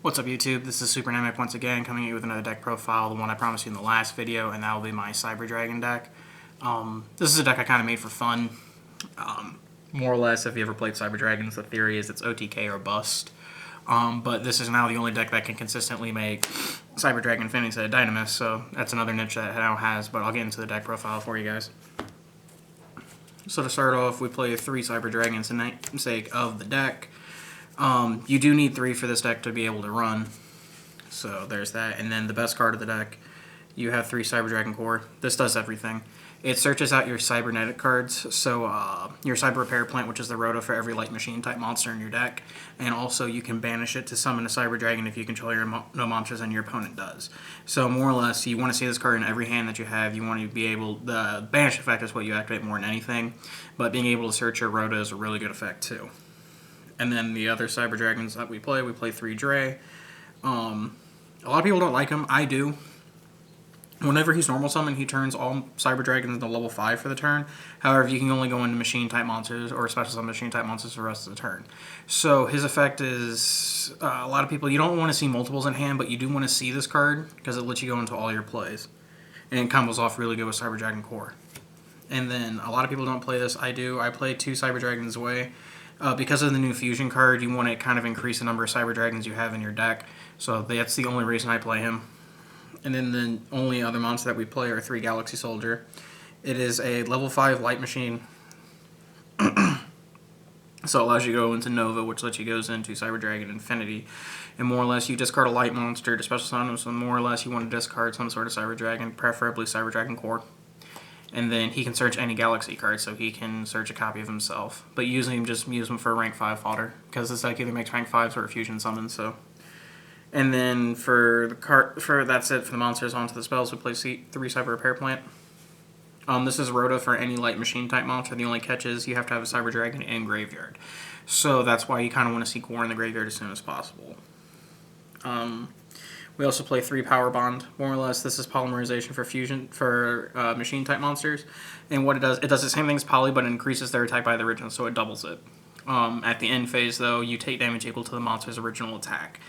What's up YouTube? This is Supernamic once again coming at you with another deck profile, the one I promised you in the last video, and that will be my Cyber Dragon deck. This is a deck I kind of made for fun. More or less, if you ever played Cyber Dragons, the theory is it's OTK or bust. But this is now the only deck that can consistently make Cyber Dragon Phoenix a Dynamis, so that's another niche that it now has, but I'll get into the deck profile for you guys. So to start off, we play 3 Cyber Dragons for the sake of the deck. You do need 3 for this deck to be able to run, so there's that. And then the best card of the deck, you have 3 Cyber Dragon Core. This does everything. It searches out your cybernetic cards, so your Cyber Repair Plant, which is the Rhoda for every Light Machine type monster in your deck, and also you can banish it to summon a Cyber Dragon if you control your no monsters and your opponent does. So more or less, you want to see this card in every hand that you have. You want to be able, the banish effect is what you activate more than anything, but being able to search your Rhoda is a really good effect too. And then the other Cyber Dragons that we play 3 Dre. A lot of people don't like him. I do. Whenever he's normal summon, he turns all Cyber Dragons into level 5 for the turn. However, you can only go into machine type monsters or special summon machine type monsters for the rest of the turn. So his effect is, a lot of people, you don't want to see multiples in hand, but you do want to see this card because it lets you go into all your plays. And it combos off really good with Cyber Dragon Core. And then a lot of people don't play this. I do. I play 2 Cyber Dragons away. Because of the new fusion card, you want to kind of increase the number of Cyber Dragons you have in your deck. So that's the only reason I play him. And then the only other monster that we play are 3 Galaxy Soldier. It is a level 5 light machine. So it allows you to go into Nova, which lets you go into Cyber Dragon Infinity. And more or less, you discard a light monster to special summon, so more or less you want to discard some sort of Cyber Dragon, preferably Cyber Dragon Core. And then he can search any Galaxy card, so he can search a copy of himself. But usually just use him for rank 5 fodder, because this deck either makes rank 5s or fusion summons, so. And then for the that's it for the monsters. Onto the spells, we play 3 Cyber Repair Plant. This is Rhoda for any light machine type monster. The only catch is you have to have a Cyber Dragon in graveyard. So that's why you kind of want to see Core in the graveyard as soon as possible. We also play 3 Power Bond. More or less, this is polymerization for fusion for machine type monsters. And what it does the same thing as poly, but it increases their type by the original, so it doubles it. At the end phase, though, you take damage equal to the monster's original attack.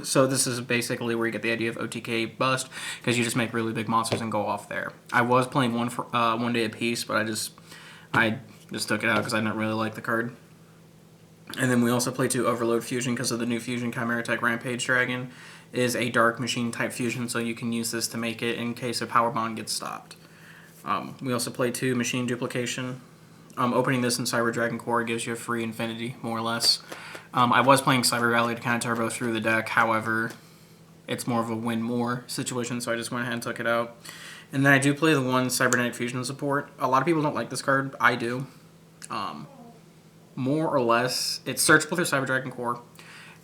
So this is basically where you get the idea of OTK bust, because you just make really big monsters and go off there. I was playing one day a piece, but I just took it out because I didn't really like the card. And then we also play 2 Overload Fusion because of the new fusion. Chimera Tech Rampage Dragon is a dark machine type fusion, so you can use this to make it in case a Power Bond gets stopped. We also play 2 Machine Duplication. Opening this in Cyber Dragon Core gives you a free Infinity, more or less. I was playing Cyber Valley to kind of turbo through the deck, however, it's more of a win more situation, so I just went ahead and took it out. And then I do play the 1 Cybernetic Fusion support. A lot of people don't like this card. I do. More or less, it's searchable through Cyber Dragon Core,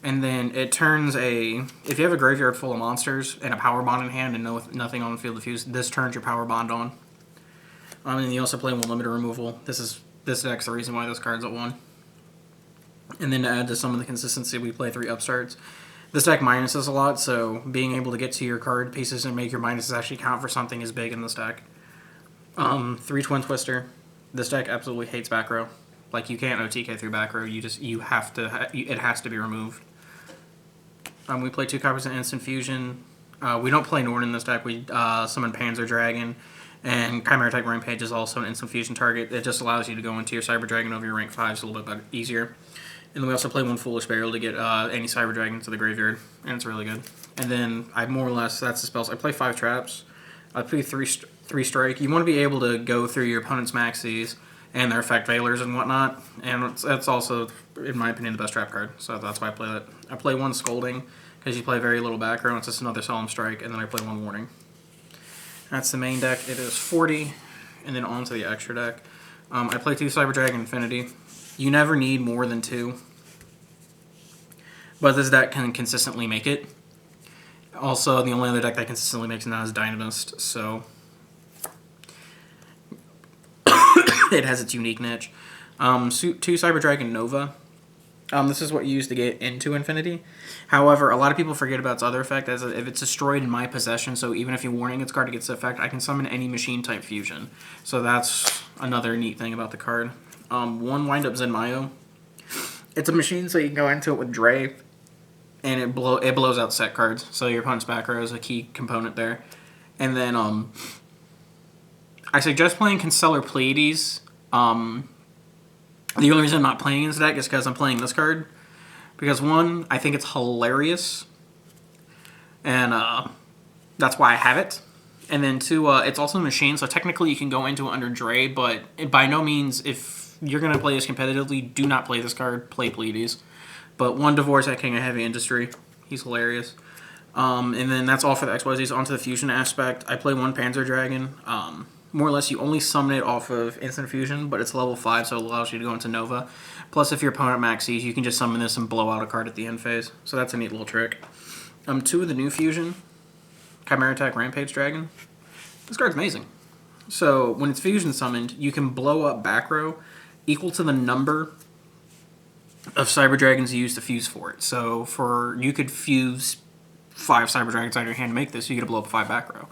and then it turns if you have a graveyard full of monsters and a Power Bond in hand and nothing on the field to fuse, this turns your Power Bond on. And you also play 1 Limited Removal. This deck's the reason why this card's at 1. And then to add to some of the consistency, we play 3 Upstarts. This deck minuses a lot, so being able to get to your card pieces and make your minuses actually count for something is big in this deck. 3 Twin Twister. This deck absolutely hates back row. Like, you can't OTK through back row. You have to. It has to be removed. We play 2 copies of Instant Fusion. We don't play Nord in this deck. We summon Panzer Dragon, and Chimera Type Rampage is also an Instant Fusion target. It just allows you to go into your Cyber Dragon over your rank 5s a little bit easier. And then we also play 1 Foolish Burial to get any Cyber Dragon to the graveyard, and it's really good. And then I more or less, that's the spells. I play 5 Traps. I play 3 Strike. You want to be able to go through your opponent's maxis and their effect veilers and whatnot, and that's also, in my opinion, the best trap card, so that's why I play that. I play 1 Scolding, because you play very little back row, and it's just another Solemn Strike, and then I play 1 Warning. That's the main deck. It is 40, and then on to the extra deck. I play 2 Cyber Dragon Infinity. You never need more than 2, but this deck can consistently make it. Also, the only other deck that consistently makes it now is Dynamist, so it has its unique niche. 2 Cyber Dragon Nova. This is what you use to get into Infinity. However, a lot of people forget about its other effect, as if it's destroyed in my possession, so even if you warning its card to get the effect, I can summon any machine type fusion. So that's another neat thing about the card. 1 Wind Up Zenmayo. It's a machine, so you can go into it with Dre. and it blows out set cards. So your opponent's back row is a key component there. And then I suggest playing Constellar Pleiades. The only reason I'm not playing this deck is because I'm playing this card. Because one, I think it's hilarious, and that's why I have it. And then two, it's also a machine, so technically you can go into it under Dre, but by no means, if you're going to play this competitively, do not play this card, play Pleiades. But one Dvorak, King of Heavy Industry, he's hilarious. And then that's all for the XYZs. Onto the fusion aspect, I play one Panzer Dragon. More or less, you only summon it off of instant fusion, but it's level 5, so it allows you to go into Nova. Plus, if your opponent maxes, you can just summon this and blow out a card at the end phase. So that's a neat little trick. Two of the new fusion, Chimera Attack Rampage Dragon. This card's amazing. So when it's fusion summoned, you can blow up back row equal to the number of Cyber Dragons you use to fuse for it. So you could fuse 5 Cyber Dragons out of your hand to make this, so you get to blow up 5 back row.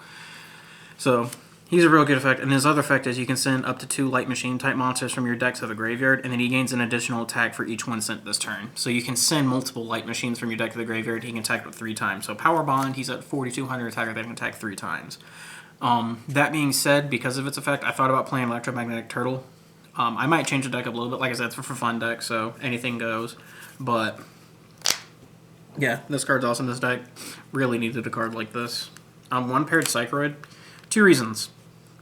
So he's a real good effect, and his other effect is you can send up to 2 Light Machine type monsters from your deck to the graveyard, and then he gains an additional attack for each one sent this turn. So you can send multiple Light Machines from your deck to the graveyard, he can attack with 3 times. So Power Bond, he's at 4,200 attacker that can attack 3 times. That being said, because of its effect, I thought about playing Electromagnetic Turtle. I might change the deck up a little bit. Like I said, it's for fun deck, so anything goes. But yeah, this card's awesome. This deck really needed a card like this. One paired Psychroid. 2 reasons.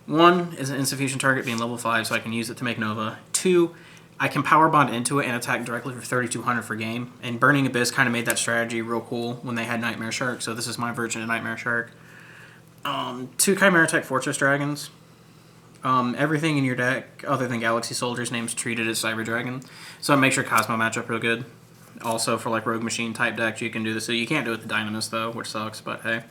1 is an instant fusion target being level 5, so I can use it to make Nova. 2, I can Power Bond into it and attack directly for 3,200 for game. And Burning Abyss kind of made that strategy real cool when they had Nightmare Shark, so this is my version of Nightmare Shark. 2 Chimera Tech Fortress Dragons. Everything in your deck, other than Galaxy Soldier's name's treated as Cyber Dragon, so it makes your Cosmo matchup real good. Also, for like Rogue Machine type decks, you can do this. So you can't do it with the Dynamis, though, which sucks, but hey.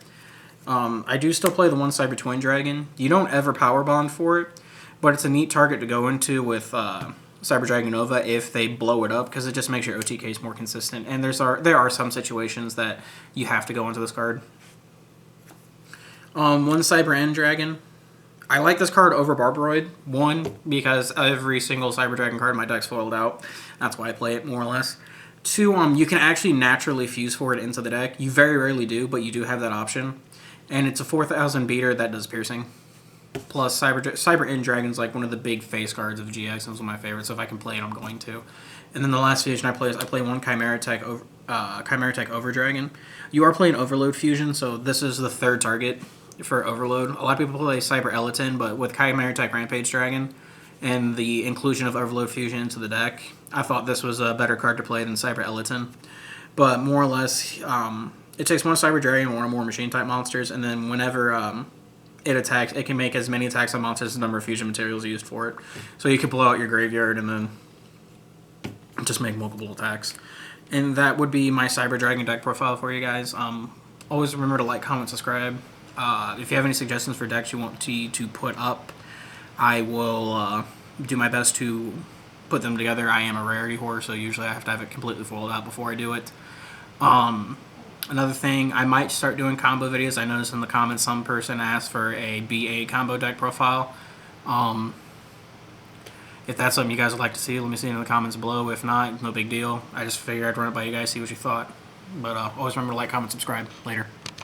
I do still play the one Cyber Twin Dragon. You don't ever Power Bond for it, but it's a neat target to go into with Cyber Dragon Nova if they blow it up, because it just makes your OTKs more consistent. And there are some situations that you have to go into this card. One Cyber End Dragon. I like this card over Barbaroid. 1, because every single Cyber Dragon card in my deck's foiled out. That's why I play it, more or less. 2, you can actually naturally fuse for it into the deck. You very rarely do, but you do have that option. And it's a 4,000 beater that does piercing. Plus, Cyber End Dragon's like one of the big face cards of GX, and it's one of my favorites, so if I can play it, I'm going to. And then the last fusion I play is I play one Chimera Tech Over Dragon. You are playing Overload Fusion, so this is the 3rd target for Overload. A lot of people play Cyber Eleton, but with Chimera Tech Rampage Dragon and the inclusion of Overload Fusion into the deck, I thought this was a better card to play than Cyber Eleton. But more or less, it takes 1 Cyber Dragon and 1 or more Machine-type monsters, and then whenever it attacks, it can make as many attacks on monsters as the number of fusion materials used for it. So you can blow out your graveyard and then just make multiple attacks. And that would be my Cyber Dragon deck profile for you guys. Always remember to like, comment, subscribe. If you have any suggestions for decks you want to put up, I will do my best to put them together. I am a rarity whore, so usually I have to have it completely foiled out before I do it. Another thing, I might start doing combo videos. I noticed in the comments some person asked for a BA combo deck profile. If that's something you guys would like to see, let me see in the comments below. If not, no big deal. I just figured I'd run it by you guys, see what you thought. But always remember to like, comment, subscribe. Later.